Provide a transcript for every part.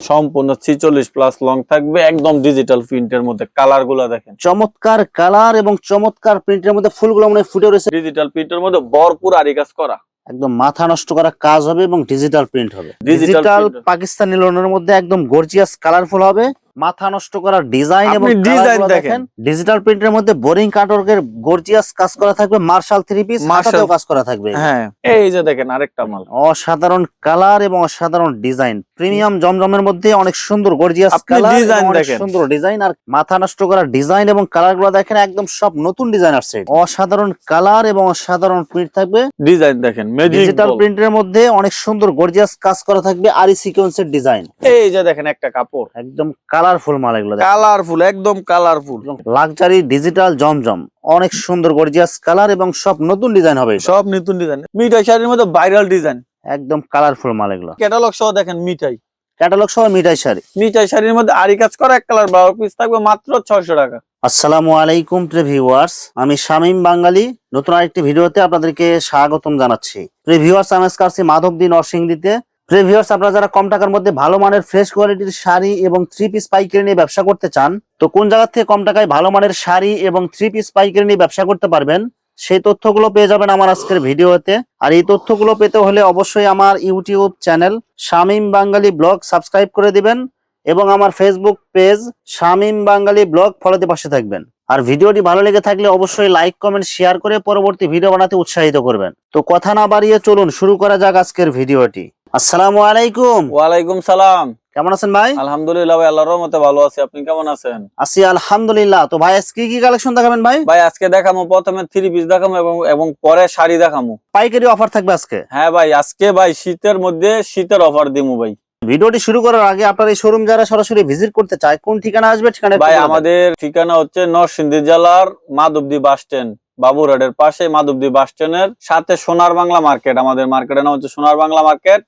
সম্পূর্ণ 46 plus long থাকবে, একদম ডিজিটাল প্রিন্টের মধ্যে। কালার গুলা দেখেন, চমৎকার কালার এবং চমৎকার প্রিন্টের মধ্যে ফুলগুলো মনে হয় ফুটে রয়েছে। ডিজিটাল প্রিন্টের মধ্যে ভরপুর আরি কাজ করা, একদম মাথা নষ্ট করা কাজ হবে এবং ডিজিটাল প্রিন্ট হবে। Digital digital print। পাকিস্তানি লোনের মধ্যে একদম গর্জিয়াস কালারফুল হবে। মাথা নষ্ট করা ডিজাইন এবং আপনি ডিজাইন কালারগুলো দেখেন। ডিজিটাল প্রিন্টের মধ্যে বোরিং কাটওয়ার্কের গর্জিয়াস কাজ করা থাকবে। মার্শাল থ্রি পিস হাতাতেও কাজ করা থাকবে। হ্যাঁ, এই যে দেখেন আরেকটা মাল, অসাধারণ কালার এবং অসাধারণ ডিজাইন। প্রিমিয়াম জমজমের মধ্যে অনেক সুন্দর গর্জিয়াস আপনি কালার, ডিজাইন অনেক দেখেন। সুন্দর ডিজাইন। আর মাথা নষ্ট করা ডিজাইন এবং কালারগুলো দেখেন, একদম সব নতুন ডিজাইন আসছে। অসাধারণ কালার এবং অসাধারণ প্রিন্ট থাকবে। ডিজাইন দেখেন, ম্যাজিক ডিজিটাল বল। প্রিন্টের মধ্যে অনেক সুন্দর গর্জিয়াস কাজ করা থাকবে। আরি সিকোয়েন্সের ডিজাইন, এই যে দেখেন একটা কাপড়, একদম কালারফুল মাল এগুলো। কালারফুল, একদম কালারফুল, লাক্সারি ডিজিটাল জমজম, অনেক সুন্দর গর্জিয়াস কালার এবং সব নতুন ডিজাইন হবে। সব নতুন ডিজাইন। মিঠাই শাড়ির মধ্যে ভাইরাল ডিজাইন, একদম কালারফুল মাল এগুলো। ক্যাটালগ সহ দেখেন মিঠাই, ক্যাটালগ সহ মিঠাই শাড়ি। মিঠাই শাড়ির মধ্যে আরি কাজ করা, এক কালার 12 পিস থাকবে মাত্র 600 টাকা। আসসালামু আলাইকুম প্রিয় ভিউয়ার্স, আমি শামীম বাঙালি নতুন আরেকটি ভিডিওতে আপনাদেরকে স্বাগতম জানাচ্ছি। প্রিয় ভিউয়ার্স, আমি আজকে আসছি মাধবদী নরসিংদীতে। প্রিয় ভিউয়ার্স, আপনারা যারা কম টাকার মধ্যে ভালো মানের ফ্রেশ কোয়ালিটির শাড়ি এবং থ্রি পিস পাইকারি নিয়ে ব্যবসা করতে চান, তো কোন জায়গা থেকে কম টাকায় ভালো মানের শাড়ি এবং থ্রি পিস পাইকারি নিয়ে ব্যবসা করতে পারবেন, সেই তথ্যগুলো পেয়ে যাবেন আমার আজকের ভিডিওতে। আর এই তথ্যগুলো পেতে হলে অবশ্যই আমার ইউটিউব চ্যানেল শামীম বাঙালি ব্লগ সাবস্ক্রাইব করে দিবেন এবং আমার ফেসবুক পেজ শামীম বাঙালি ব্লগ ফলোতে পাশে থাকবেন। আর ভিডিওটি ভালো লেগে থাকলে অবশ্যই লাইক কমেন্ট শেয়ার করে পরবর্তী ভিডিও বানাতে উৎসাহিত করবেন। তো কথা না বাড়িয়ে চলুন শুরু করা যাক আজকের ভিডিওটি। আসসালামু আলাইকুম। ওয়ালাইকুম সালাম। কেমন আছেন ভাই? আলহামদুলিল্লাহ ভাই, আল্লাহর রহমতে ভালো আছি। আপনি কেমন আছেন? আছি আলহামদুলিল্লাহ। তো ভাই আজকে কি কালেকশন দেখাবেন ভাই? ভাই আজকে দেখামু প্রথমে থ্রি পিস দেখামু এবং পরে শাড়ি দেখামু। পাইকারি অফার থাকবে আজকে? হ্যাঁ ভাই, আজকে ভাই শীতের মধ্যে শীতের অফার দিমু ভাই। ভিডিওটি শুরু করার আগে আপনার এই শোরুম যারা সরাসরি ভিজিট করতে চায়, কোন ঠিকানা আসবে? ঠিকানা ভাই আমাদের ঠিকানা হচ্ছে নরসিংদী জেলার মাধবদী বাস স্ট্যান্ড, বাবুরহাটের পাশে মাধবদী বাস স্ট্যান্ডের সাথে সোনার বাংলা মার্কেট। আমাদের মার্কেটের নাম হচ্ছে সোনার বাংলা মার্কেট।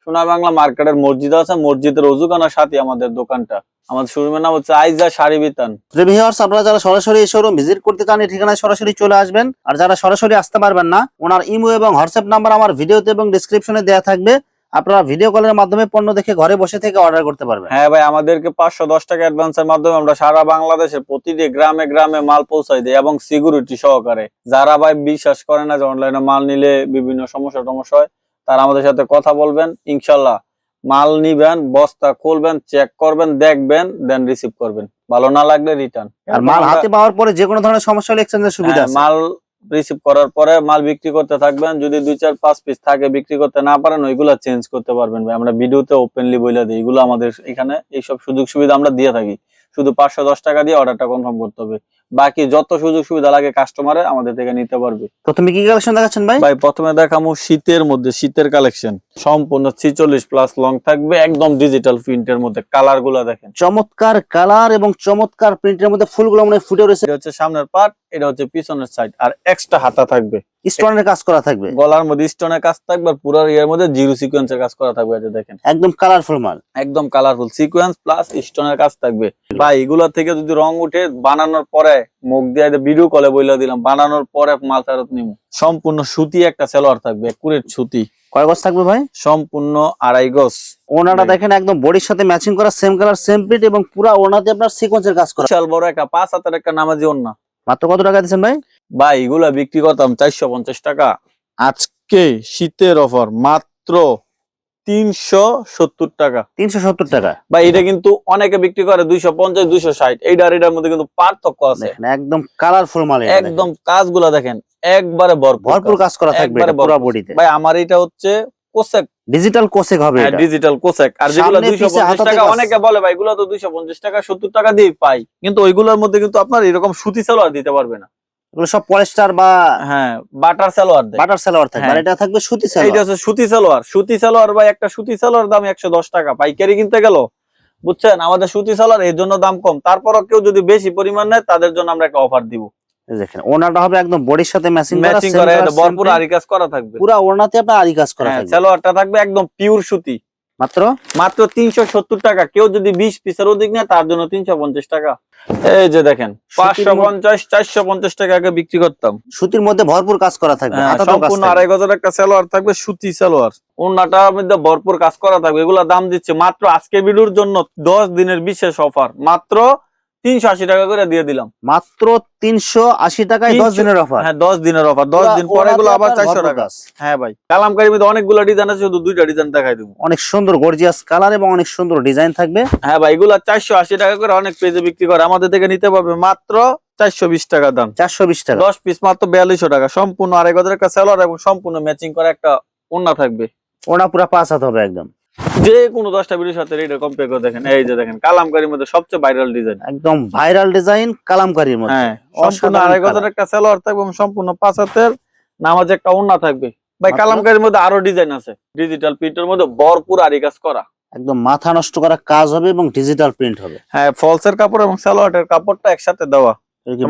সোনার বাংলা মার্কেটের মসজিদ আছে, মসজিদের অজুখানার সাথে আমাদের দোকানটা। আমাদের শোরুমের নাম হচ্ছে আইজা শাড়ি বিতান। ভিউয়ার্স, আপনারা যারা সরাসরি এই শোরুম ভিজিট করতে চান, এই ঠিকানায় সরাসরি চলে আসবেন। আর যারা সরাসরি আসতে পারবেন না, ওনার ইমো এবং হোয়াটসঅ্যাপ নাম্বার আমার ভিডিওতে এবং ডেসক্রিপশনে দেওয়া থাকবে। আপনারা ভিডিও কলের মাধ্যমে পণ্য দেখে ঘরে বসে থেকে অর্ডার করতে পারবেন। হ্যাঁ ভাই, আমাদেরকে 510 টাকা অ্যাডভান্সের মাধ্যমে আমরা সারা বাংলাদেশের প্রতিটি গ্রামে গ্রামে মাল পৌঁছাই দিই এবং সিকিউরিটি সহকারে। যারা ভাই বিশ্বাস করে না যে অনলাইনে মাল নিলে বিভিন্ন সমস্যা হয়, তারা আমাদের সাথে কথা বলবেন। ইনশাল্লাহ মাল নিবেন, বস্তা খুলবেন, চেক করবেন, দেখবেন, দেন রিসিভ করবেন। ভালো না লাগলে রিটার্ন। আর মাল হাতে পাওয়ার পরে যে কোনো ধরনের সমস্যা হলে এক্সচেঞ্জের সুবিধা আছে। মাল রিসিভ করার পরে মাল বিক্রি করতে থাকবেন। যদি 2-4-5 পিস থাকে বিক্রি করতে না পারেন, ওইগুলা চেঞ্জ করতে পারবেন ভাই। আমরা ভিডিওতে ওপেনলি বলে দিই, এগুলো আমাদের এখানে এইসব সুযোগ সুবিধা আমরা দিয়ে থাকি। শুধু 510 টাকা দিয়ে অর্ডারটা কনফার্ম করতে হবে, বাকি যত সুযোগ সুবিধা লাগে কাস্টমারে আমাদের থেকে নিতে পারবে। প্রথমে কি কালেকশন দেখাচ্ছেন ভাই? ভাই প্রথমে দেখামু শীতের মধ্যে শীতের কালেকশন, সম্পূর্ণ 46 প্লাস লং থাকবে, একদম ডিজিটাল প্রিন্টের মধ্যে। কালার গুলা দেখেন, চমৎকার কালার এবং চমৎকার প্রিন্টের মধ্যে ফুলগুলো মনে হয় ফুটে রয়েছে। এটা হচ্ছে সামনের পার্ট, এটা হচ্ছে পিছনের সাইড। আর এক্সট্রা হাতা থাকবে, স্টোনের কাজ করা থাকবে, গলার মধ্যে স্টোনের কাজ থাকবে, আর পুরো এর মধ্যে জিরো সিকোয়েন্সের কাজ করা থাকবে। এটা দেখেন একদম কালারফুল মাল, একদম কালারফুল সিকোয়েন্স প্লাস স্টোনের কাজ থাকবে। ভাই এগুলা থেকে যদি রং উঠে বানানোর পরে মুখ দিয়ে ভিডিও কলে বইলা দিলাম, বানানোর পরে মাল ফেরত নিব। সম্পূর্ণ সুতি একটা সালোয়ার থাকবে, একুরেট সুতি। কয় গজ থাকবে ভাই? সম্পূর্ণ 2.5 গজ। ওনাটা দেখেন একদম বডির সাথে ম্যাচিং করা, সেম কালার সেম প্রিন্ট এবং পুরো ওনাতে আপনার সিকোয়েন্সের কাজ করা। বিশাল বড় একটা 5 হাতের একটা নামাজি ওন্না। মাত্র কত টাকা দিচ্ছেন ভাই? ভাই এগুলা বিক্রি করতাম 450 টাকা, আজকে শীতের অফার মাত্র 370 টাকা। 370 টাকা ভাই এটা কিন্তু অনেকে বিক্রি করে 250-260, এইটার এটার মধ্যে কিন্তু পার্থক্য আছে। একদম কালারফুল মাল, একদম কাজগুলা দেখেন একবারে ভরপুর কাজ করা থাকবে পুরো বডিতে। ভাই আমার এটা হচ্ছে কোসেক, ডিজিটাল কোসেক হবে এটা। Digital cosec. আর যেগুলো 250 টাকা, অনেকে বলে ভাই এগুলো তো 250 টাকা 70 টাকা দিয়ে পাই, কিন্তু ওইগুলোর মধ্যে কিন্তু আপনার এরকম সুতি সালোয়ার দিতে পারবে না। এগুলো সব পলিস্টার বা হ্যাঁ বাটার সালোয়ার দেয়, বাটার সালোয়ার থাকবে। আর এটা থাকবে সুতি এইটা সালোয়ার। হচ্ছে সুতি সালোয়ার। সুতি সালোয়ার ভাই একটা সুতি সালোয়ার দাম 110 টাকা, পাইকারি কিনতে গেল বুঝছেন। আমাদের সুতি সালোয়ার এর জন্য দাম কম, তারপরও কেউ যদি বেশি পরিমাণ নেয় তাদের জন্য আমরা একটা অফার দিব। দেখেন ওনাটা হবে একদম বডির সাথে ম্যাচিং ম্যাচিং করা, এটা ভরপুর আরি কাজ করা থাকবে। পুরো ওনাতে আপনার আরি কাজ করা থাকবে। সালোয়ারটা থাকবে একদম পিওর সুতি, মাত্র মাত্র 370 টাকা। কেউ যদি 20 পিসের অধিক নেয় তার জন্য 350 টাকা। এই যে দেখেন 550 450 টাকা আগে বিক্রি করতাম। সুতির মধ্যে ভরপুর কাজ করা থাকবে, হাতাতেও কাজ সম্পূর্ণ থাকবে। 2500 টাকা সালোয়ার থাকবে, সুতি সালোয়ার, ওন্নাটার মধ্যে ভরপুর কাজ করা থাকবে। এগুলা দাম দিচ্ছে মাত্র আজকে ভিডিওর জন্য 10 দিনের বিশেষ অফার, মাত্র 380 টাকা করে দিয়ে দিলাম। মাত্র 380 টাকায় 10 দিনের অফার। হ্যাঁ 10 দিনের অফার, 10 দিন পরে এগুলো আবার 400 টাকা। হ্যাঁ ভাই, কালামকারীর মধ্যে অনেকগুলো ডিজাইন আছে, শুধু দুইটা ডিজাইন দেখাই দেবো। অনেক সুন্দর গর্জিয়াস কালার এবং অনেক সুন্দর ডিজাইন থাকবে। হ্যাঁ ভাই, এগুলা 480 টাকা করে অনেক পেজে বিক্রি করে, আমাদের থেকে নিতে পারবে মাত্র 420 টাকা দাম। 420 টাকা 10 পিস মাত্র 4200 টাকা। সম্পূর্ণ 2500 টাকা সালোয়ার এবং সম্পূর্ণ ম্যাচিং করা একটা ওন্না থাকবে। ওনা পুরো 5 হাত হবে একদম। যে কোনো 10টা ভিডিওর সাথে রেটে কম্পেয়ার করে দেখেন। এই যে দেখেন কালামকারীর মধ্যে সবচেয়ে ভাইরাল ডিজাইন, একদম ভাইরাল ডিজাইন কালামকারীর মধ্যে। হ্যাঁ সম্পূর্ণ 2500 টাকা সালোয়ার থাকবে এবং সম্পূর্ণ 5 হাতের নামাজে একটা ওন্না থাকবে। ভাই কালামকারীর মধ্যে আরো ডিজাইন আছে, ডিজিটাল প্রিন্টের মধ্যে ভরপুর আরি কাজ করা, একদম মাথা নষ্ট করা কাজ হবে এবং ডিজিটাল প্রিন্ট হবে। হ্যাঁ ফলসের কাপড় এবং সালোয়ারের কাপড়টা একসাথে দেওয়া।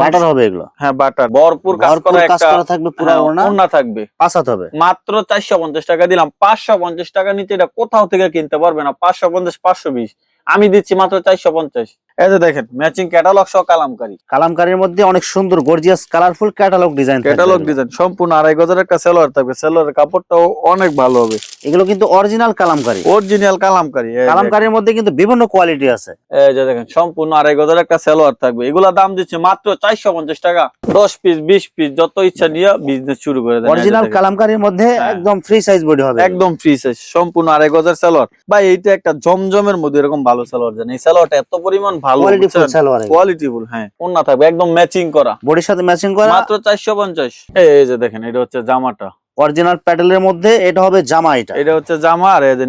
বাটার হবে এগুলো। হ্যাঁ বাটার, ভরপুর কাজ ভরপুর করা কাজ একটা করা থাকবে, পুরো ওন্না থাকবে। 5 হাত হবে। মাত্র 450 টাকা দিলাম। 550 টাকা নিচে এটা কোথাও থেকে কিনতে পারবে না। 550 520 আমি দিচ্ছি মাত্র 450। এই যে দেখেন ম্যাচিং ক্যাটালগ সহ কালামকারী। কালামকারীর মধ্যে অনেক সুন্দর গর্জিয়াস কালারফুল ক্যাটালগ ডিজাইন থাকবে। ক্যাটালগ ডিজাইন সম্পূর্ণ 2500 টাকা সালোয়ার থাকবে, সালোয়ারের কাপড়টাও অনেক ভালো হবে। এগুলো কিন্তু অরিজিনাল কালামকারী, অরিজিনাল কালামকারী। কালামকারীর মধ্যে কিন্তু বিভিন্ন কোয়ালিটি আছে। এই যে দেখেন সম্পূর্ণ 2500 টাকা সালোয়ার থাকবে। এগুলা দাম দিচ্ছে মাত্র 450 টাকা। 10 পিস 20 পিস যত ইচ্ছা নিয়ে বিজনেস শুরু করে দেন। অরিজিনাল কালামকারীর মধ্যে একদম ফ্রি সাইজ বডি হবে, একদম ফ্রি সাইজ, সম্পূর্ণ 2500 সালোয়ার। ভাই এইটা একটা জমজমের মধ্যে এরকম ভালো সালোয়ার জানেন, এই সালোয়ারটা এত পরিমাণ ভালো, কোয়ালিটিফুল সালোয়ার, কোয়ালিটিফুল। হ্যাঁ ওন্না থাকবে একদম ম্যাচিং করা, বডির সাথে ম্যাচিং করা, মাত্র 450। এই যে দেখেন এটা হচ্ছে জামাটা, অরিজিনাল প্যাটেলের মধ্যে এটা হবে জামা। এটা হচ্ছে জামা, আর এই যে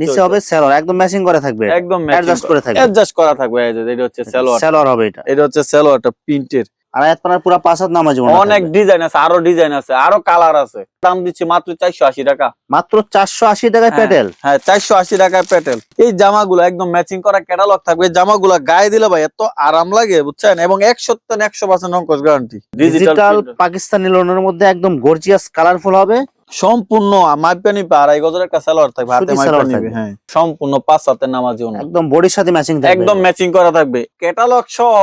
নিচে হবে সালোয়ার, একদম ম্যাচিং করে থাকবে, একদম অ্যাডজাস্ট করে থাকবে, অ্যাডজাস্ট করা থাকবে। এই যে এটা হচ্ছে সালোয়ার, সালোয়ার হবে এটা। এটা হচ্ছে সালোয়ারটা প্রিন্টের। আর আয়াত পানার পুরো 5 হাত নামাজ অনেক ডিজাইন আছে, আরো ডিজাইন আছে, আরো কালার আছে। দাম দিচ্ছি মাত্র 480 টাকা। মাত্র 480 টাকায় প্যাটেল। হ্যাঁ 480 টাকায় প্যাটেল। এই জামাগুলো একদম ম্যাচিং করা ক্যাটালগ থাকবে। জামাগুলো গায়ে দিলে ভাই এত আরাম লাগে বুঝছেন, এবং 100% অঙ্কশ গ্যারান্টি। ডিজিটাল পাকিস্তানি লোনের মধ্যে একদম গর্জিয়াস কালারফুল হবে। সম্পূর্ণ মাইপা নিবে, 2500 টাকা সালোয়ার থাকবে, হাতে মাইপা নিবে। হ্যাঁ সম্পূর্ণ 5 হাতের নামাজি ওন্না, একদম বডির সাথে ম্যাচিং থাকবে, একদম ম্যাচিং করা থাকবে। ক্যাটালগ সহ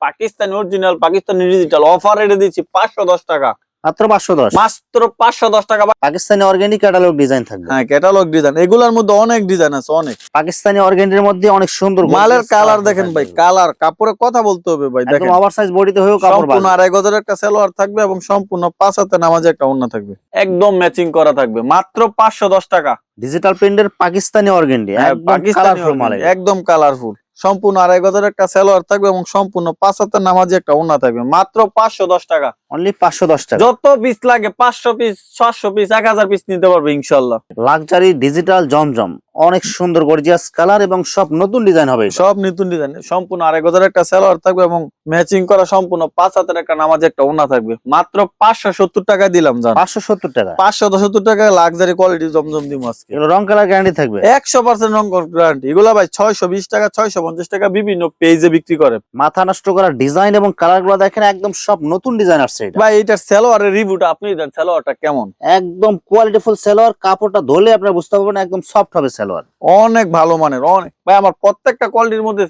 Pakistani original Pakistani digital offer রেটে দিচ্ছি 510 টাকা। মাত্র 510, মাত্র 510 টাকা। পাকিস্তানি অর্গানিক ক্যাটালগ ডিজাইন থাকবে। হ্যাঁ ক্যাটালগ ডিজাইন, এগুলোর মধ্যে অনেক ডিজাইন আছে, অনেক। পাকিস্তানি অর্গানিকের মধ্যে অনেক সুন্দর মালের কালার দেখেন ভাই, কালার কাপড়ে কথা বলতে হবে ভাই। দেখেন একদম ওভারসাইজ বডিতে হয়েও কাপড় সম্পূর্ণ 2500 টাকা সালোয়ার থাকবে এবং সম্পূর্ণ 5 হাতে নামাজে একটা ওন্না থাকবে, একদম ম্যাচিং করা থাকবে, মাত্র 510 টাকা। ডিজিটাল প্রিন্টের পাকিস্তানি অর্গানডি, একদম কালারফুল মাল, একদম কালারফুল। সম্পূর্ণ 2500 টাকা সালোয়ার থাকবে এবং সম্পূর্ণ 5 হাতের নামাজে একটা ওন্না থাকবে, মাত্র 510 টাকা। অনলি 510 টাকা। যত পিস লাগে 500 পিস 700 পিস 1000 পিস নিতে পারবে ইনশাআল্লাহ। লাক্সারি ডিজিটাল জমজম, অনেক সুন্দর গর্জিয়াস কালার এবং সব নতুন ডিজাইন হবে, সব নতুন ডিজাইন। সম্পূর্ণ 2500 টাকা সালোয়ার থাকবে এবং ম্যাচিং করা সম্পূর্ণ 5 হাতের একটা নামাজে একটা ওন্না থাকবে, মাত্র 570 টাকা দিলাম জান। 570 টাকা, 570 টাকা লাক্সারি কোয়ালিটি জমজম দিমু আজকে। এগুলো রং কালার গ্যারান্টি থাকবে, 100% রং গ্যারান্টি। এগুলা ভাই 620 টাকা 650 টাকা বিভিন্ন পেজে বিক্রি করে। মাথা নষ্ট করা ডিজাইন এবং কালার গুলো দেখেন, একদম সব নতুন ডিজাইন আসছে এটা। ভাই এটার সালোয়ারের রিভিউটা আপনি দেন, সালোয়ারটা কেমন? একদম কোয়ালিটিফুল সালোয়ার, কাপড়টা ধরলে আপনারা বুঝতে পারবেন একদম সফট হবে সালোয়ার, অনেক ভালো মানের, অনেক। ভাই আমার প্রত্যেকটা কোয়ালিটির মধ্যে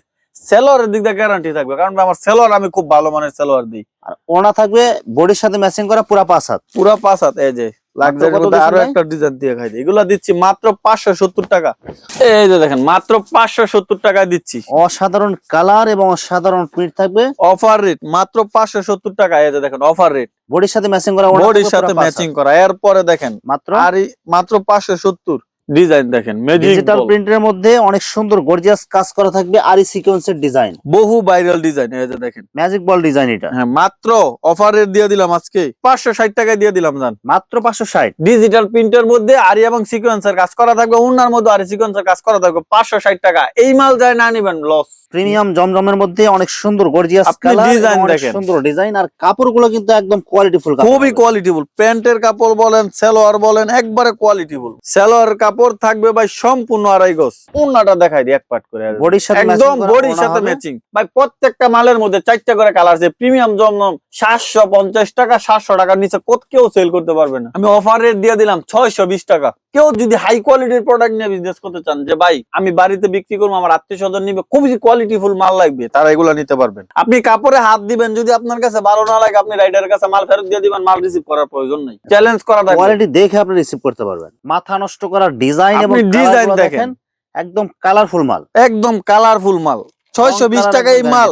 সালোয়ারের দিক দিয়ে গ্যারান্টি থাকবে, কারণ আমার সালোয়ার আমি খুব ভালো মানের সালোয়ার দিই। আর ওনা থাকবে বডির সাথে ম্যাচিং করা পুরো 5 হাত, পুরো 5 হাত। এই যে লাক্সারির মধ্যে আরো একটা ডিজাইন দিয়ে খাই দিই, এগুলা দিচ্ছি মাত্র 570 টাকা। এই যে দেখেন মাত্র 570 টাকা দিচ্ছি। অসাধারণ কালার এবং অসাধারণ প্রিন্ট থাকবে, অফার রেট মাত্র 570 টাকা। এই যে দেখেন অফার রেট, বডির সাথে ম্যাচিং করা, বডির সাথে ম্যাচিং করা। এরপরে দেখেন মাত্র মাত্র 570। ডিজাইন দেখেন ডিজিটাল প্রিন্টের মধ্যে অনেক সুন্দর গর্জিয়াস কাজ করা থাকবে, আরি সিকোয়েন্সের ডিজাইন, বহু ভাইরাল ডিজাইন। এই যে দেখেন ম্যাজিক বল ডিজাইন এটা। হ্যাঁ মাত্র অফারের দিয়ে দিলাম আজকে 560 টাকায় দিয়ে দিলাম জান, মাত্র 560। ডিজিটাল প্রিন্টের মধ্যে আরি এবং সিকোয়েন্সের কাজ করা থাকবে, ওন্নার মধ্যে আরি সিকোয়েন্সের কাজ করা থাকবে, 560 টাকা। এই মাল যায় না নিবেন লস। প্রিমিয়াম জমজমের মধ্যে অনেক সুন্দর গর্জিয়াস কালার, ডিজাইন অনেক দেখেন, সুন্দর ডিজাইন, আর কাপড়গুলো কিন্তু একদম কোয়ালিটিফুল, খুবই কোয়ালিটিফুল। প্যান্টের কাপড় বলেন, সালোয়ার বলেন, একবারে কোয়ালিটিফুল। সালোয়ারের কাপড় কাপড় থাকবে ভাই সম্পূর্ণ আড়াই গজ। ওন্নাটা দেখাই দিই এক পাট করে, বডির সাথে একদম বডির সাথে ম্যাচিং ভাই। প্রত্যেকটা মালের মধ্যে 4টা করে কালার আছে। প্রিমিয়াম জমজম 750 টাকা, 700 টাকার নিচে কেউ সেল করতে পারবে না। আমি অফার রেট দিয়ে দিলাম 620 টাকা। কেউ যদি হাই কোয়ালিটির প্রোডাক্ট নিয়ে বিজনেস করতে চান, যে ভাই আমি বাড়িতে বিক্রি করবো, আমার আত্মীয় স্বজন নিবে, খুবই কোয়ালিটিফুল মাল লাগবে, তারা এগুলো নিতে পারবেন। আপনি কাপড়ে হাত দিবেন, যদি আপনার কাছে ভালো না লাগে আপনি রাইডারের কাছে মাল ফেরত দিয়ে দিবেন, মাল রিসিভ করার প্রয়োজন নাই। চ্যালেঞ্জ করা থাকবে, কোয়ালিটি দেখে আপনি রিসিভ করতে পারবেন। মাথা নষ্ট করার ডিজাইন এবং ডিজাইন কালারগুলো দেখেন, একদম কালারফুল মাল, একদম কালারফুল মাল। 620 টাকা এই মাল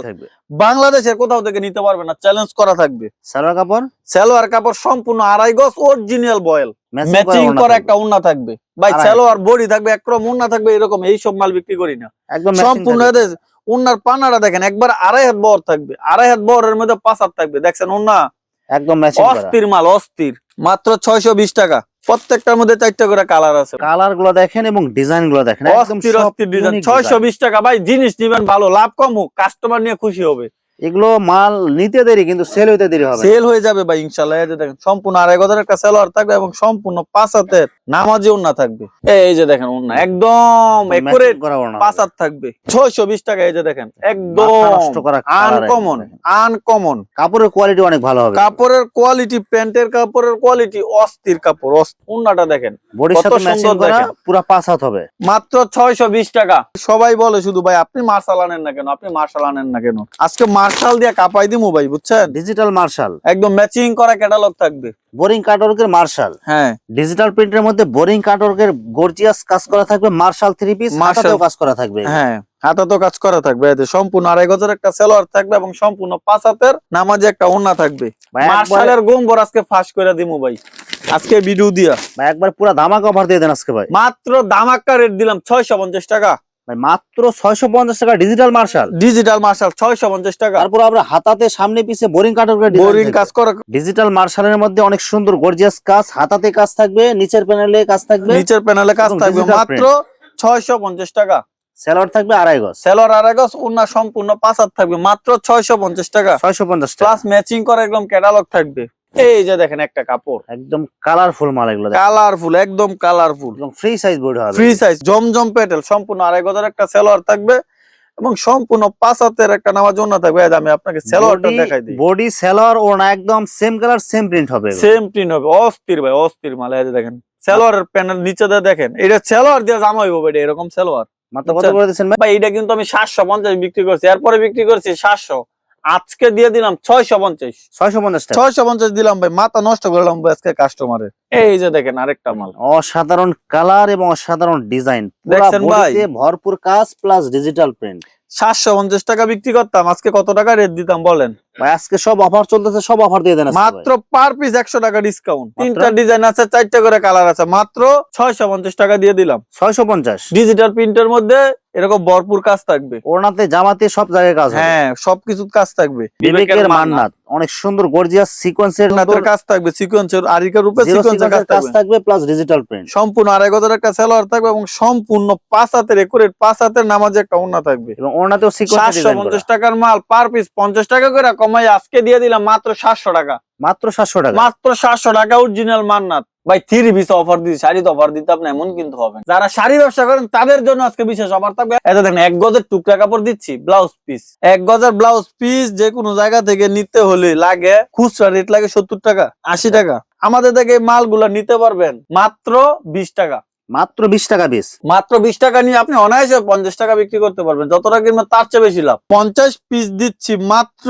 বাংলাদেশের কোথাও থেকে নিতে পারবে না, চ্যালেঞ্জ করা থাকবে। সালোয়ার কাপড়, সালোয়ার কাপড় সম্পূর্ণ আড়াই গজ অরিজিনাল বয়েল, ম্যাচিং করা একটা ওন্না থাকবে ভাই। সালোয়ার বডি থাকবে, একরকম ওন্না থাকবে, এরকম এই সব মাল বিক্রি করি না। একদম সম্পূর্ণ ওন্নার পানাটা দেখেন, একবার আড়াই হাত বহর থাকবে, আড়াই হাত বহরের মধ্যে 5 হাত থাকবে, দেখছেন ওন্না একদম ম্যাচিং করা। অস্থির মাল, অস্থির। মাত্র 620 টাকা। প্রত্যেকটার মধ্যে 4টা করে কালার আছে। কালার গুলো দেখেন এবং ডিজাইন গুলো দেখেন, একদম অস্থির অস্থির ডিজাইন। 620 টাকা ভাই, জিনিস নিবেন ভালো, লাভ কম হোক, কাস্টমার নিয়ে খুশি হবে। এগুলো মাল নিতে দেরি কিন্তু সেল হইতে দেরি হবে, সেল হয়ে যাবে ভাই ইনশাআল্লাহ। এই যে দেখেন সম্পূর্ণ আড়াই গজের একটা সালোয়ার থাকবে এবং সম্পূর্ণ 5 হাতের নামাজি ওন্না থাকবে। এই যে দেখেন ওন্না একদম একুরেট 5 হাত থাকবে। 620 টাকা। এই যে দেখেন একদম আনকমন, আনকমন। কাপড়ের কোয়ালিটি অনেক ভালো হবে, কাপড়ের কোয়ালিটি, প্যান্টের কাপড়ের কোয়ালিটি অস্থির কাপড়। ওন্নাটা দেখেন বডির সাথে ম্যাচিং করা, পুরো 5 হাত হবে। মাত্র 620 টাকা। সবাই বলে শুধু ভাই আপনি মার্শাল আনেন না কেন, আপনি মার্শাল আনেন না কেন। আজকে মার্শাল দিয়ে কাপাই দিমু ভাই, বুঝছেন? ডিজিটাল মার্শাল, একদম ম্যাচিং করা ক্যাটালগ থাকবে। বোরিং কাটওয়ার্কের মার্শাল, হ্যাঁ ডিজিটাল প্রিন্টের মধ্যে বোরিং কাটওয়ার্কের গর্জিয়াস কাজ করা থাকবে। মার্শাল 3 পিস, হাতাতেও কাজ করা থাকবে। হ্যাঁ হাতাতেও কাজ করা থাকবে। এতে সম্পূর্ণ আড়াই গজের একটা সালোয়ার থাকবে এবং সম্পূর্ণ 5 হাতের নামাজি একটা ওন্না থাকবে। মার্শালের গোমবর আজকে ফাঁস করে দিমু ভাই আজকে ভিডিও দিয়া। ভাই একবার পুরো ধামাকা অফার দিয়ে দেন আজকে ভাই। মাত্র ধামাকা রেট দিলাম 650 টাকা ভাই, মাত্র 650 টাকা ডিজিটাল মার্শাল। ডিজিটাল মার্শাল 650 টাকা। তারপর আমরা হাতাতে সামনে পিছে বোরিং কাটওয়ার্কের বোরিং কাজ করা। ডিজিটাল মার্শালের মধ্যে অনেক সুন্দর গর্জিয়াস কাজ, হাতাতে কাজ থাকবে, নিচের প্যানেলে কাজ থাকবে, নিচের প্যানেলে কাজ থাকবে। মাত্র 650 টাকা। সালোয়ার থাকবে আড়াই গজ, সালোয়ার আড়াই গজ, ওন্না সম্পূর্ণ 5 হাত থাকবে। মাত্র 650 টাকা। 650 টাকা প্লাস ম্যাচিং করা একদম ক্যাটালগ থাকবে। এই যে দেখেন একটা কাপড়, একদম কালারফুল মাল, এগুলো কালারফুল, একদম কালারফুল, এবং ফ্রি সাইজ বডি হবে, ফ্রি সাইজ জমজম প্যাটেল। সম্পূর্ণ আড়াই গজের একটা সালোয়ার থাকবে এবং সম্পূর্ণ 5 হাতের একটা নামাজ ওন্না থাকবে। আমি আপনাকে সালোয়ারটা দেখাই দিই। বডি সালোয়ার ওড়না একদম সেম কালার সেম প্রিন্ট হবে, সেম প্রিন্ট হবে। অস্থির ভাই, অস্থির মাল। এই যে দেখেন সালোয়ারের প্যানেল নিচে দিয়ে দেখেন, এটা সালোয়ার দিয়ে জামা হইব ভাই, এরকম সালোয়ার। মাত্র কত করে দিচ্ছেন ভাই? ভাই এটা কিন্তু আমি 750 বিক্রি করছি, এরপরে বিক্রি করছি 700, আজকে দিয়ে দিলাম 650। 650 টাকা 650 দিলাম ভাই, মাথা নষ্ট করলাম ভাই আজকে কাস্টমারের। এই যে দেখেন আরেকটা মাল, অসাধারণ কালার এবং অসাধারণ ডিজাইন, দেখছেন ভাই? ভরপুর কাজ প্লাস ডিজিটাল প্রিন্ট। 750 টাকা বিক্রি করতাম, আজকে কত টাকা রেট দিতাম বলেন? ভাই আজকে সব অফার চলতেছে, সব অফার দিয়ে দেন আজকে মাত্র ভাই। পার পিস 100 টাকা ডিসকাউন্ট। 3টা ডিজাইন আছে, 4টা করে কালার আছে, মাত্র 650 টাকা দিয়ে দিলাম। 650 ডিজিটাল প্রিন্টের মধ্যে এরকম ভরপুর কাজ থাকবে, ওড়নাতে জামাতে সব জায়গায় কাজ হবে। হ্যাঁ সবকিছু কাজ থাকবে। বিবেকের মান্নাত, অনেক সুন্দর গর্জিয়াস সিকোয়েন্সের কাজ থাকবে, সিকোয়েন্সের আরিকার রূপে সিকোয়েন্সের কাজ থাকবে প্লাস ডিজিটাল প্রিন্ট। সম্পূর্ণ আড়াই গজের একটা সালোয়ার থাকবে এবং সম্পূর্ণ 5 হাতের একুরেট 5 হাতের নামাজে একটা ওন্না থাকবে এবং ওড়নাতেও সিকোয়েন্স ডিজাইন করা। 750 টাকার মাল পার পিস 50 টাকা করে কমাই আজকে দিয়ে দিলাম মাত্র 700 টাকা। মাত্র 700 টাকা, মাত্র 700 টাকা অরিজিনাল মান্নাত ভাই। 3 পিস অফার দিই, শাড়ি তো অফার দিতে আপনি এমন কিন্তু হবে। যারা শাড়ি ব্যবসা করেন তাদের জন্য আজকে বিশেষ অফার থাকবে। এটা দেখেন 1 গজের টুকরা কাপড় দিচ্ছি, ব্লাউজ পিস 1 গজের ব্লাউজ পিস যে কোনো জায়গা থেকে নিতে হলে লাগে খুচরা রেট লাগে 70 টাকা 80 টাকা। আমাদের থেকে এই মালগুলা নিতে পারবেন মাত্র 20 টাকা। মাত্র 20 টাকা পিস, মাত্র 20 টাকা নিয়ে আপনি অনায়াসে 50 টাকা বিক্রি করতে পারবেন। যতটা কিনবেন তার চেয়ে বেশি লাভ। 50 পিস দিচ্ছি মাত্র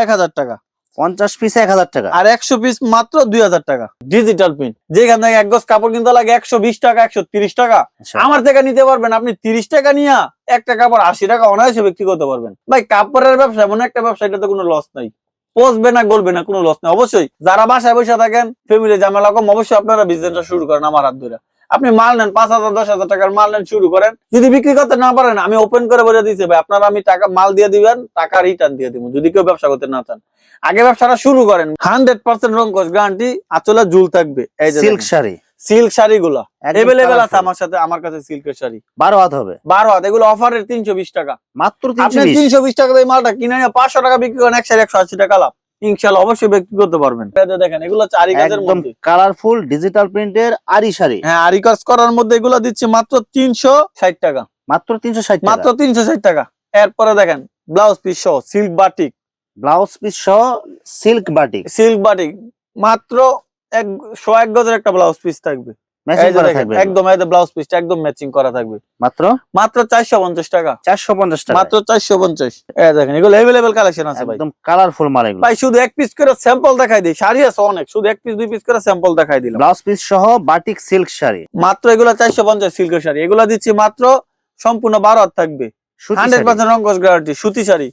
1000 টাকা, 50 পিসে 1000 টাকা, আর 100 পিস মাত্র 2000 টাকা। ডিজিটাল প্রিন্ট যেখান থেকে 1 গজ কাপড় কিনতে লাগে 120 টাকা 130 টাকা, আমার থেকে নিতে পারবেন আপনি 30 টাকা নিয়ে একটা কাপড় 80 টাকা অনায়াসে বিক্রি করতে পারবেন। ভাই কাপড়ের ব্যবসা এমন একটা ব্যবসা, এটাতে কোনো লস নাই, পচবে না গলবে না, কোনো লস নেই। অবশ্যই যারা বাসায় বসে থাকেন, ফ্যামিলি ঝামেলা কম, অবশ্যই আপনারা বিজনেসটা শুরু করেন আমার হাত ধরে। আপনি মাল নেন 5000 10,000 টাকার মাল নেন, শুরু করেন। যদি বিক্রি করতে না পারেন আমি ওপেন করে বলে দিচ্ছি ভাই আপনারা আমি টাকা মাল দিয়ে দিবেন, টাকা রিটার্ন দিয়ে দিব যদি কেউ ব্যবসা করতে না চান। আগে ব্যবসাটা শুরু করেন, 100% রংকশ গ্যারান্টি, আঁচলে ঝুল থাকবে। এই যে সিল্ক শাড়ি, সিল্ক শাড়িগুলো अवेलेबल আছে আমার কাছে সিল্কের শাড়ি 12 হাত হবে, 12 হাত। এগুলো অফারের 320 টাকা, মাত্র আপনি 320। 320 টাকা দিয়ে মালটা কিনে নিয়ে 500 টাকা বিক্রি করেন, এক শাড়ি 180 টাকা লাভ। ইনশাআল্লাহ অবশ্যই বিক্রি করতে পারবেন। দেখেন এগুলো হচ্ছে আরি কাজের একদম মধ্যে, কালারফুল ডিজিটাল প্রিন্টের আরি শাড়ি, হ্যাঁ আরি কাজ করার মধ্যে এগুলো দিচ্ছি মাত্র 360 টাকা, মাত্র 360 টাকা। মাত্র 360 টাকা। এরপরে দেখেন ব্লাউজ পিস সহ সিল্ক বাটিক, ব্লাউজ পিস সহ সিল্ক বাটিক, সিল্ক বাটিক মাত্র 101 গজের একটা ব্লাউজ পিস থাকবে, ম্যাচিং এই যে করা দেখেন থাকবে একদম এই যে ব্লাউজ পিসটা একদম ম্যাচিং করা থাকবে, মাত্র মাত্র 450 টাকা, 450 টাকা। মাত্র 450। এই দেখেন এগুলো अवेलेबल কালেকশন আছে ভাই, একদম কালারফুল মাল এগুলো। ভাই শুধু এক পিস করে স্যাম্পল দেখাই দিই, শাড়ি আছে অনেক, শুধু এক পিস দুই পিস করে স্যাম্পল দেখাই দিলাম। ব্লাউজ পিস সহ বাটিক সিল্ক শাড়ি, মাত্র এগুলো 450 সিল্কের শাড়ি, এগুলো দিচ্ছি মাত্র সম্পূর্ণ 12 হাত থাকবে, সুতি শাড়ি 100% রঙ্গস গ্যারান্টি, সুতি শাড়ি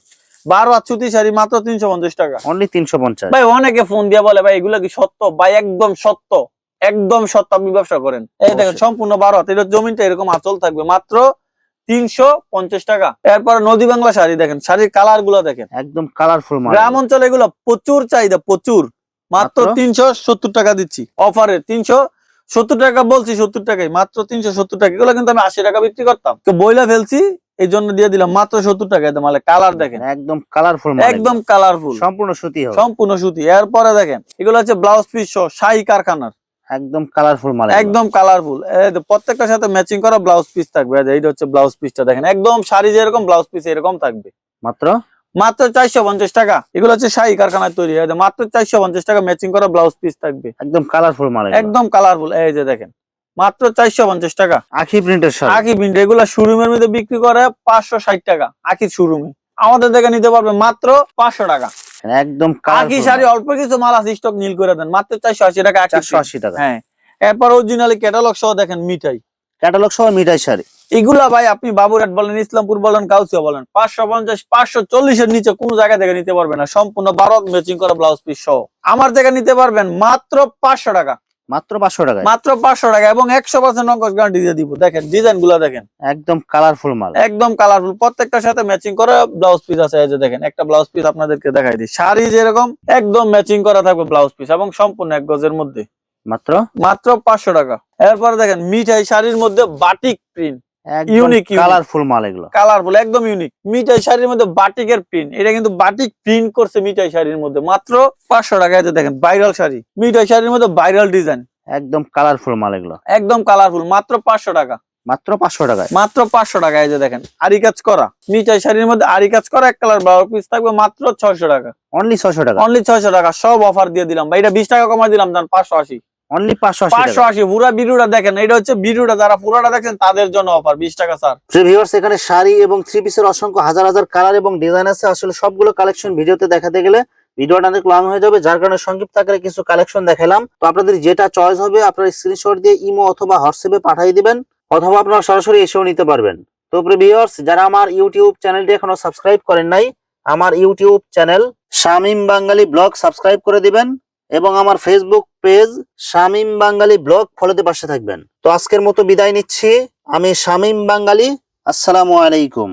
12 হাত সুতি শাড়ি মাত্র 350 টাকা। অনলি 350। ভাই অনেকে ফোন দিয়ে বলে ভাই এগুলো কি সত্য, ভাই একদম সত্য, একদম সত্য, আপনি ব্যবসা করেন। এই দেখেন অবশ্যই। সম্পূর্ণ 12 হাত, এটা জমিনটা এরকম আঁচল থাকবে মাত্র 350 টাকা। এরপর নদী বাংলা শাড়ি দেখেন, শাড়ির কালার গুলো দেখেন, একদম কালারফুল মাল। গ্রাম অঞ্চলে এগুলো প্রচুর চাহিদা, প্রচুর, মাত্র মাত্র 370 টাকা দিচ্ছি অফারে, 370 টাকা বলছি, 70 টাকায় মাত্র 370 টাকা। এগুলো কিন্তু আমি 80 টাকা বিক্রি করতাম, তো বইলা ফেলছি এই জন্য দিয়ে দিলাম মাত্র 70 টাকায়। মানে কালার দেখেন একদম কালারফুল মাল, একদম কালারফুল, সম্পূর্ণ সুতি হবে, সম্পূর্ণ সুতি। এরপরে দেখেন এগুলো হচ্ছে ব্লাউজ পিস সহ শাহী কারখানার, একদম কালারফুল মাল, একদম কালারফুল, প্রত্যেকটার সাথে ম্যাচিং করা ব্লাউজ পিস থাকবে। এইটা হচ্ছে ব্লাউজ পিসটা দেখেন, একদম শাড়ি যেরকম ব্লাউজ পিস এরকম থাকবে, মাত্র মাত্র 450 টাকা। এগুলো হচ্ছে শাহী কারখানায় তৈরি, মাত্র 450 টাকা ম্যাচিং করা ব্লাউজ পিস থাকবে, একদম কালারফুল মাল, একদম কালারফুল। এই যে দেখেন মাত্র 450 টাকা। আখি প্রিন্টের শাড়ি, আখি প্রিন্ট এগুলো শোরুমের মধ্যে বিক্রি করে 560 টাকা, আখি শোরুমে, আমাদের দেখে নিতে পারবে মাত্র 500 টাকা। একদম আখি শাড়ি অল্প কিছু মাল আছে, স্টক নীল করে দেন, মাত্র 480 টাকা, 480 টাকা। হ্যাঁ। এরপর অরিজিনালি ক্যাটালগ সহ দেখেন মিঠাই, ক্যাটালগ সহ মিঠাই শাড়ি, এগুলা ভাই আপনি বাবুরহাট বলেন, ইসলামপুর বলেন, কাউসিয়া বলেন, 550 540 এর নিচে কোন জায়গা থেকে নিতে পারবেন না, সম্পূর্ণ ভারত ম্যাচিং করা ব্লাউজ পিস সহ আমার থেকে নিতে পারবেন মাত্র 500 টাকা, মাত্র 500 টাকা, মাত্র 500 টাকা, এবং 100% রঙ্গস গ্যারান্টি দিয়ে দিব। দেখেন ডিজাইন গুলা দেখেন, একদম কালারফুল মাল, একদম কালারফুল, প্রত্যেকটার সাথে ম্যাচিং করা ব্লাউজ পিস আছে। এই যে দেখেন একটা ব্লাউজ পিস আপনাদেরকে দেখাই দিই, শাড়ি যেরকম একদম ম্যাচিং করা থাকবে ব্লাউজ পিস, এবং সম্পূর্ণ 1 গজের মধ্যে, মাত্র মাত্র 500 টাকা। এরপরে দেখেন মিঠাই শাড়ির মধ্যে বাটিক প্রিন্ট, ইউনিক কালারফুল মাল, এগুলো কালারফুল একদম ইউনিক, মিঠাই শাড়ির মধ্যে বাটিকের প্রিন্ট, এটা কিন্তু বাটিক প্রিন্ট করছে মিঠাই শাড়ির মধ্যে, মাত্র 500 টাকা। এই যে দেখেন ভাইরাল শাড়ি, মিঠাই শাড়ির মধ্যে ভাইরাল ডিজাইন, একদম কালারফুল মাল, এগুলো একদম কালারফুল, মাত্র 500 টাকা, মাত্র 500 টাকায়, মাত্র 500 টাকা। এই যে দেখেন আরি কাজ করা মিঠাই শাড়ির মধ্যে আরি কাজ করা এক কালার ব্লাউজ পিস থাকবে মাত্র 600 টাকা, অনলি 600 টাকা, অনলি 600 টাকা, সব অফার দিয়ে দিলাম ভাই, এটা 20 টাকা কমাই দিলাম, দাম 580, অনলি 580 টাকা। 580। পুরা ভিডিওটা দেখেন, এটা হচ্ছে ভিডিওটা, যারা পুরাটা দেখেন তাদের জন্য অফার 20 টাকা স্যার। ভিউয়ার্স, এখানে শাড়ি এবং থ্রি পিসের অসংখ্য হাজার হাজার কালার এবং ডিজাইন আছে, আসলে সবগুলো কালেকশন ভিডিওতে দেখাতে গেলে ভিডিওটা অনেক লং হয়ে যাবে, যার কারণে সংক্ষিপ্ত আকারে কিছু কালেকশন দেখালাম। তো আপনাদের যেটা চয়েস হবে আপনারা স্ক্রিনশট দিয়ে ইমো অথবা হোয়াটসঅ্যাপে পাঠিয়ে দিবেন, অথবা আপনারা সরাসরি এসেও নিতে পারবেন। তো ভিউয়ার্স, যারা আমার ইউটিউব চ্যানেলটি এখনো সাবস্ক্রাইব করেন নাই, আমার ইউটিউব চ্যানেল শামীম বাঙালি ব্লগ সাবস্ক্রাইব করে দিবেন, এবং আমার ফেসবুক পেজ শামীম বাঙালি ব্লগ ফলোতে পাশে থাকবেন। তো আজকের মতো বিদায় নিচ্ছি, আমি শামীম বাঙালি, আসসালামু আলাইকুম।